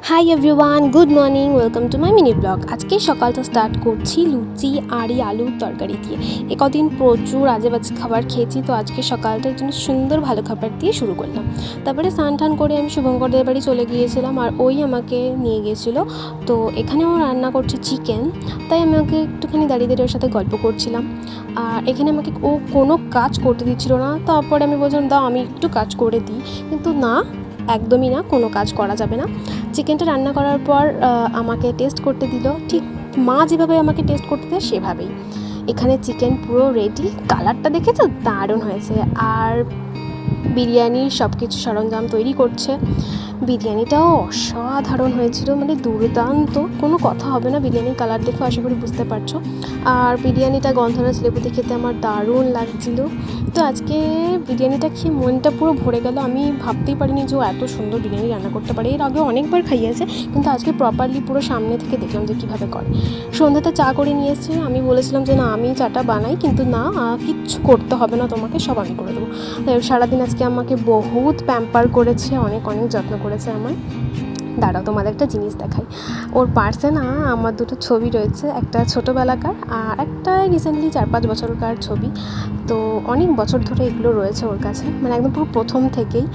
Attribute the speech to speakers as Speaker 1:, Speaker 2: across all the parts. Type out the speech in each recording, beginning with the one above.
Speaker 1: Hi everyone, good morning, welcome to my mini blog. আজকে সকালটা start করছি লুচি আর এই আলুর তরকারি দিয়ে। একদিন প্রচুর আজে বাজে খাবার খেয়েছি, তো আজকে সকালটা একটু সুন্দর ভালো খাবার দিয়ে শুরু করলাম। তারপরে স্নান টান করে আমি শুভঙ্করদের বাড়ি চলে গিয়েছিলাম, আর ওই আমাকে নিয়ে গিয়েছিলো। তো এখানেও রান্না করছে চিকেন, তাই আমি ওকে একটুখানি দাঁড়িয়ে দাঁড়িয়ে ওর সাথে গল্প করছিলাম। আর এখানে আমাকে ও কোনো কাজ করতে দিচ্ছিলো না। তারপরে আমি বলছিলাম দাও আমি একটু কাজ করে দিই, কিন্তু না, একদমই না, কোনো কাজ করা যাবে না। চিকেনটা রান্না করার পর আমাকে টেস্ট করতে দিল, ঠিক মা যেভাবে আমাকে টেস্ট করতে দেয় সেভাবেই। এখানে চিকেন পুরো রেডি, কালারটা দেখেছো দারুণ হয়েছে। আর বিরিয়ানির সব কিছু সরঞ্জাম তৈরি করছে। বিরিয়ানিটাও অসাধারণ হয়েছিল, মানে দুর্দান্ত, কোনো কথা হবে না। বিরিয়ানির কালার দেখে আশা করি বুঝতে পারছো। আর বিরিয়ানিটা গন্ধরাজ লেবুতে খেতে আমার দারুণ লাগছিল। তো আজকে বিরিয়ানিটা খেয়ে মনটা পুরো ভরে গেল। আমি ভাবতেই পারিনি যে ও এত সুন্দর বিরিয়ানি রান্না করতে পারে। এর আগে অনেকবার খাইয়েছে, কিন্তু আজকে প্রপারলি পুরো সামনে থেকে দেখলাম যে কীভাবে করে। সন্ধ্যাতে চা করে নিয়ে এসেছে। আমি বলেছিলাম যে না, আমি চাটা বানাই, কিন্তু না, কিচ্ছু করতে হবে না তোমাকে, সব আমি করে দেবো। সারাদিন আজকে আমাকে বহুত প্যাম্পার করেছে, অনেক অনেক যত্ন করেছে আমার। দাঁড়াও তোমাদের একটা জিনিস দেখাই। ওর পার্সে না আমার দুটো ছবি রয়েছে, একটা ছোটোবেলাকার আর একটা রিসেন্টলি 4-5 বছরকার ছবি। তো অনেক বছর ধরে এগুলো রয়েছে ওর কাছে, মানে একদম পুরো প্রথম থেকেই।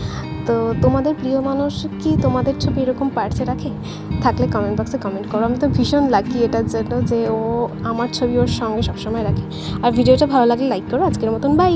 Speaker 1: তো তোমাদের প্রিয় মানুষ কি তোমাদের ছবি এরকম পার্সে রাখে? থাকলে কমেন্ট বক্সে কমেন্ট করো। আমি তো ভীষণ লাকি এটার জন্য যে ও আমার ছবি ওর সঙ্গে সবসময় রাখে। আর ভিডিওটা ভালো লাগলে লাইক করো। আজকের মতন বাই।